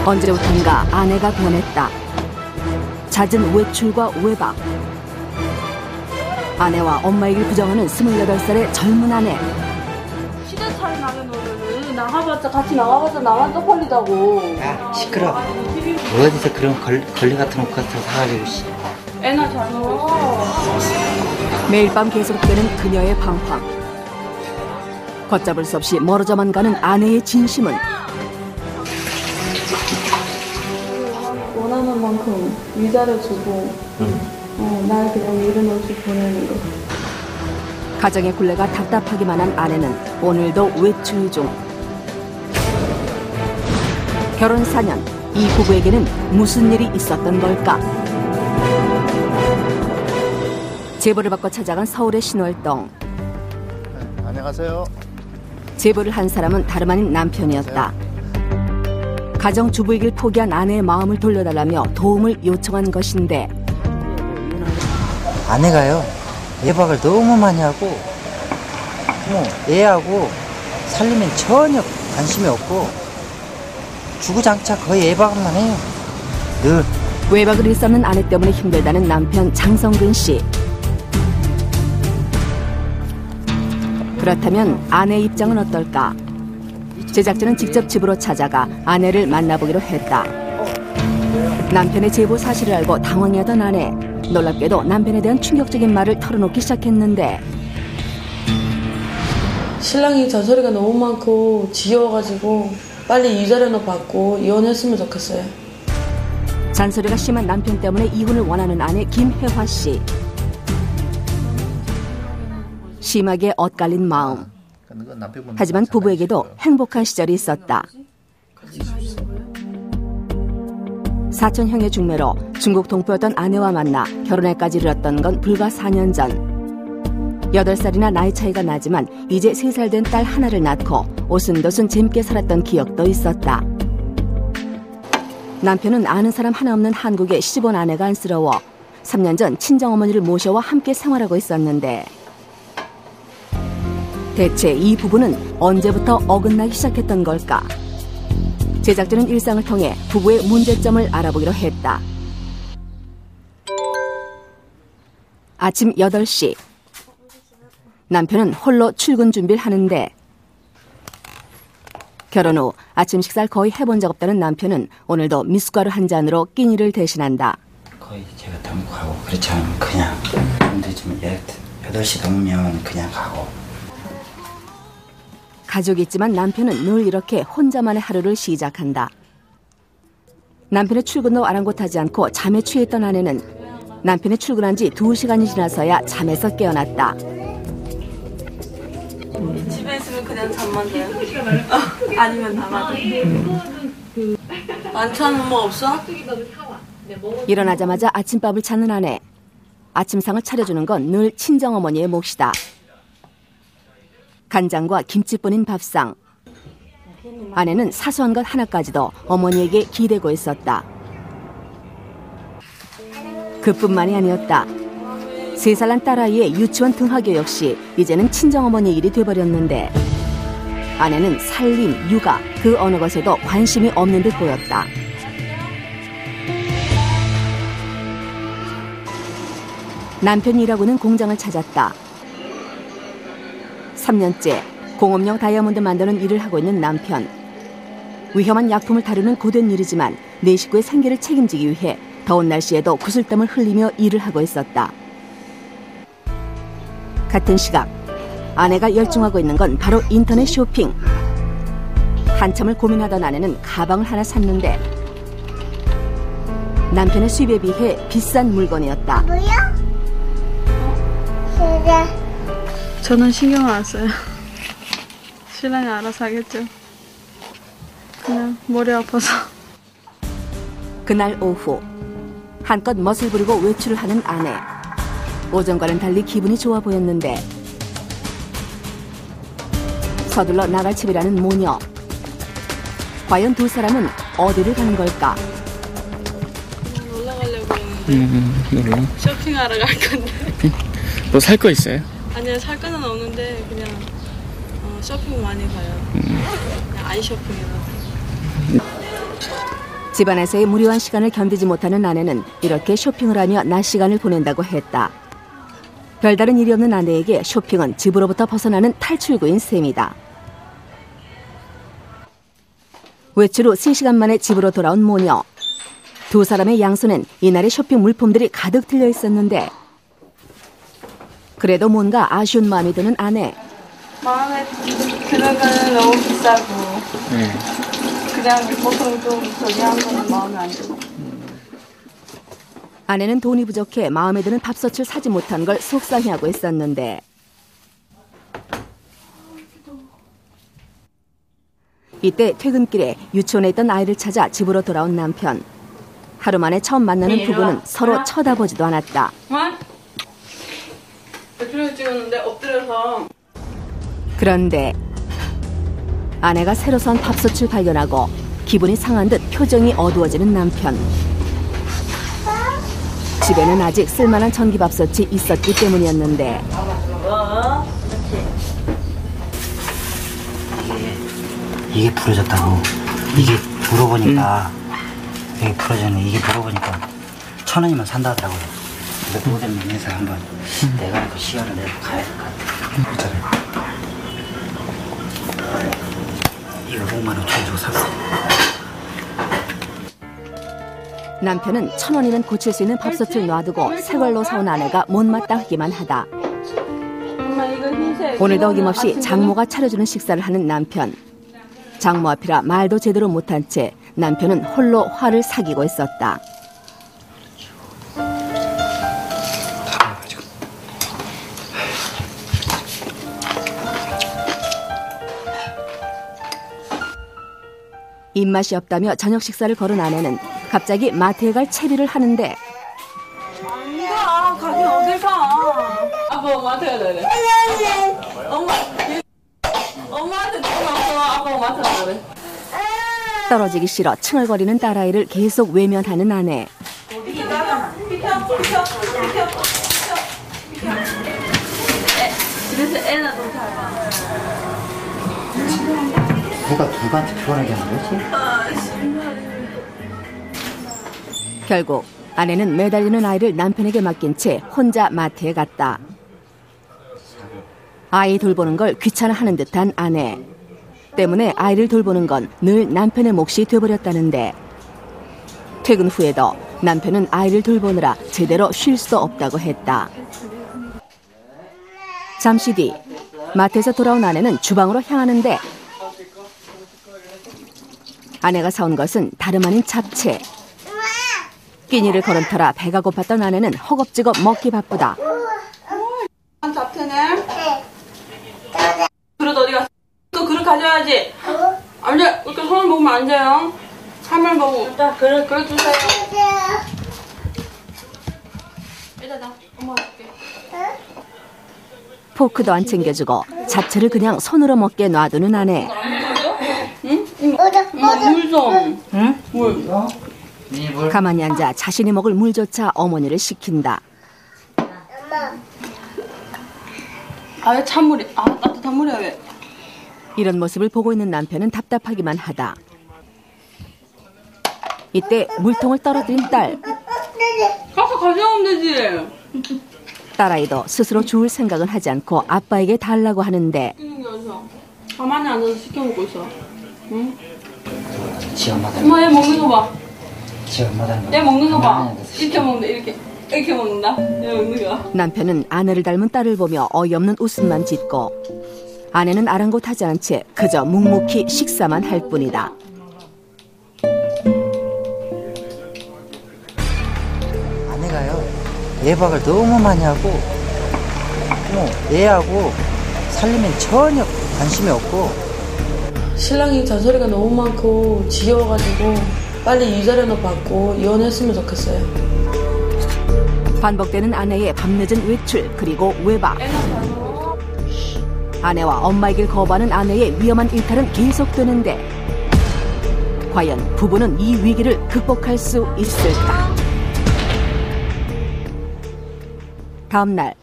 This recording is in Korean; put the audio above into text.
언제부턴가 아내가 변했다. 잦은 외출과 외박. 아내와 엄마 얘기를 부정하는 28살의 젊은 아내. 시대 차이 나는 노래를 나가봤자 같이 나가봤자 나만 쪽팔리다고. 야 시끄러. 어디서 그런 걸레 같은 옷 같은 거 사가지고 씨. 애나 잘 놀아. 매일 밤 계속되는 그녀의 방황. 걷잡을 수 없이 멀어져만 가는 아내의 진심은 원하는 만큼 위자료주고 날 그냥 이른 없이 보내는 거. 가정의 굴레가 답답하기만 한 아내는 오늘도 외출 중. 결혼 4년, 이 부부에게는 무슨 일이 있었던 걸까? 제보를 받고 찾아간 서울의 신월동. 안녕하세요. 제보를 한 사람은 다름 아닌 남편이었다. 가정주부이길 포기한 아내의 마음을 돌려달라며 도움을 요청한 것인데 아내가요 외박을 너무 많이 하고 애하고 살림엔 전혀 관심이 없고 주구장창 거의 외박만 해요. 늘 외박을 일삼는 아내 때문에 힘들다는 남편 장성근 씨. 그렇다면 아내의 입장은 어떨까? 제작진은 직접 집으로 찾아가 아내를 만나보기로 했다. 남편의 제보 사실을 알고 당황해하던 아내. 놀랍게도 남편에 대한 충격적인 말을 털어놓기 시작했는데 신랑이 잔소리가 너무 많고 지겨워가지고 빨리 위자료나 받고 이혼했으면 좋겠어요. 잔소리가 심한 남편 때문에 이혼을 원하는 아내 김혜화 씨. 심하게 엇갈린 마음. 하지만 부부에게도 행복한 시절이 있었다. 사촌형의 중매로 중국 동포였던 아내와 만나 결혼에까지 이르렀던 건 불과 4년 전. 8살이나 나이 차이가 나지만 이제 3살 된 딸 하나를 낳고 오순도순 재밌게 살았던 기억도 있었다. 남편은 아는 사람 하나 없는 한국에 시집온 아내가 안쓰러워 3년 전 친정어머니를 모셔와 함께 생활하고 있었는데 대체 이 부부는 언제부터 어긋나기 시작했던 걸까? 제작진은 일상을 통해 부부의 문제점을 알아보기로 했다. 아침 8시. 남편은 홀로 출근 준비를 하는데 결혼 후 아침 식사를 거의 해본 적 없다는 남편은 오늘도 미숫가루 한 잔으로 끼니를 대신한다. 거의 제가 담고 가고 그렇지 않으면 그냥 근데 좀 8시 넘으면 그냥 가고. 가족이 있지만 남편은 늘 이렇게 혼자만의 하루를 시작한다. 남편의 출근도 아랑곳하지 않고 잠에 취했던 아내는 남편이 출근한 지 2시간이 지나서야 잠에서 깨어났다. 집에 있으면 그냥 잠만 자요. 아니면 나가도. 반찬 뭐 없어? 일어나자마자 아침밥을 찾는 아내. 아침상을 차려주는 건 늘 친정어머니의 몫이다. 간장과 김치뿐인 밥상. 아내는 사소한 것 하나까지도 어머니에게 기대고 있었다. 그뿐만이 아니었다. 3살 난 딸아이의 유치원 등하교 역시 이제는 친정어머니 일이 돼버렸는데 아내는 살림, 육아 그 어느 것에도 관심이 없는 듯 보였다. 남편이 일하고 있는 공장을 찾았다. 3년째 공업용 다이아몬드 만드는 일을 하고 있는 남편. 위험한 약품을 다루는 고된 일이지만 내 식구의 생계를 책임지기 위해 더운 날씨에도 구슬땀을 흘리며 일을 하고 있었다. 같은 시각 아내가 열중하고 있는 건 바로 인터넷 쇼핑. 한참을 고민하던 아내는 가방을 하나 샀는데 남편의 수입에 비해 비싼 물건이었다. 뭐야? 그래. 저는 신경 안 써요. 신랑이 알아서 하겠죠. 그냥 머리 아파서. 그날 오후 한껏 멋을 부리고 외출을 하는 아내. 오전과는 달리 기분이 좋아 보였는데 서둘러 나갈 집이라는 모녀. 과연 두 사람은 어디를 가는 걸까? 놀러 가려고 했는데 놀러? 쇼핑하러 갈 건데. 뭐 살 거 있어요? 아니요, 살 거는 없는데 그냥 쇼핑 많이 가요. 그냥 아이 쇼핑이라서. 집안에서의 무료한 시간을 견디지 못하는 아내는 이렇게 쇼핑을 하며 낮 시간을 보낸다고 했다. 별다른 일이 없는 아내에게 쇼핑은 집으로부터 벗어나는 탈출구인 셈이다. 외출 후 3시간 만에 집으로 돌아온 모녀. 두 사람의 양손엔 이날의 쇼핑 물품들이 가득 들려 있었는데 그래도 뭔가 아쉬운 마음이 드는 아내. 마음에 드는 거는 너무 비싸고 그냥 보통 좀 저기 한 거는 마음에 안 들고. 아내는 돈이 부족해 마음에 드는 밥솥을 사지 못한 걸 속상해하고 있었는데 이때 퇴근길에 유치원에 있던 아이를 찾아 집으로 돌아온 남편. 하루 만에 처음 만나는 부부는 서로 쳐다보지도 않았다. 배추를 찍었는데 엎드려서. 그런데 아내가 새로 선 밥솥을 발견하고 기분이 상한 듯 표정이 어두워지는 남편. 집에는 아직 쓸만한 전기밥솥이 있었기 때문이었는데 이게 부러졌다고. 이게 물어보니까 이게 부러졌네. 이게 물어보니까 1,000원이면 산다 하더라고요. 근데 모든 면에서 한번 내가 그 시간을 내고 가야 될 것 같아요. 이거 5만 5천 주고 샀어. 남편은 1,000원이면 고칠 수 있는 밥솥을 놔두고 새 걸로 사온 아내가 못마땅하기만 하다. 엄마 이거 흰색. 오늘도 어김없이 장모가 차려주는 식사를 하는 남편. 장모 앞이라 말도 제대로 못한 채 남편은 홀로 화를 사귀고 있었다. 입맛이 없다며 저녁 식사를 거른 아내는 갑자기 마트에 갈 채비를 하는데 아니다. 가긴 어딜 가. 아빠 마트 가자 그래. 엄마한테 전화 왔어. 아빠 마트 가자 그래. 떨어지기 싫어 칭얼거리는 딸아이를 계속 외면하는 아내. 집에서 애나 좀 살아. 누가 누구한테 피곤하게 하는 거지? 결국 아내는 매달리는 아이를 남편에게 맡긴 채 혼자 마트에 갔다. 아이 돌보는 걸 귀찮아하는 듯한 아내. 때문에 아이를 돌보는 건 늘 남편의 몫이 돼버렸다는데 퇴근 후에도 남편은 아이를 돌보느라 제대로 쉴 수 없다고 했다. 잠시 뒤 마트에서 돌아온 아내는 주방으로 향하는데 아내가 사온 것은 다름 아닌 잡채. 끼니를 걸은 터라 배가 고팠던 아내는 허겁지겁 먹기 바쁘다. 잡채네. 그릇 어디 갔어? 그 그릇 가져야지. 안 돼. 이렇게 손을 먹으면 안 돼요. 살만 먹고. 그릇 주세요. 이따 엄마 줄게. 포크도 안 챙겨주고 잡채를 그냥 손으로 먹게 놔두는 아내. 응? 엄마 물 좀. 응? 물. 가만히 앉아 자신이 먹을 물조차 어머니를 시킨다. 아, 찬물이. 아, 따뜻한 물이야 왜? 이런 모습을 보고 있는 남편은 답답하기만 하다. 이때 물통을 떨어뜨린 딸. 가서 가져오면 되지. 딸아이도 스스로 주울 생각은 하지 않고 아빠에게 달라고 하는데 이런 게 어디서? 가만히 앉아서 시켜 먹고 있어. 응? 지 엄마다. 엄마 얘 먹는 거 봐. 지 엄마다. 얘 먹는 거 봐. 이렇게 먹는다. 이렇게 먹는다. 얘 먹는 거. 남편은 아내를 닮은 딸을 보며 어이없는 웃음만 짓고 아내는 아랑곳하지 않은 채 그저 묵묵히 식사만 할 뿐이다. 아내가요 예박을 너무 많이 하고 애하고 살림엔 전혀 관심이 없고 신랑이 잔소리가 너무 많고 지겨워가지고 빨리 이자료나 받고 이혼했으면 좋겠어요. 반복되는 아내의 밤늦은 외출 그리고 외박. 아내와 엄마에게 거부하는 아내의 위험한 일탈은 계속되는데 과연 부부는 이 위기를 극복할 수 있을까? 다음 날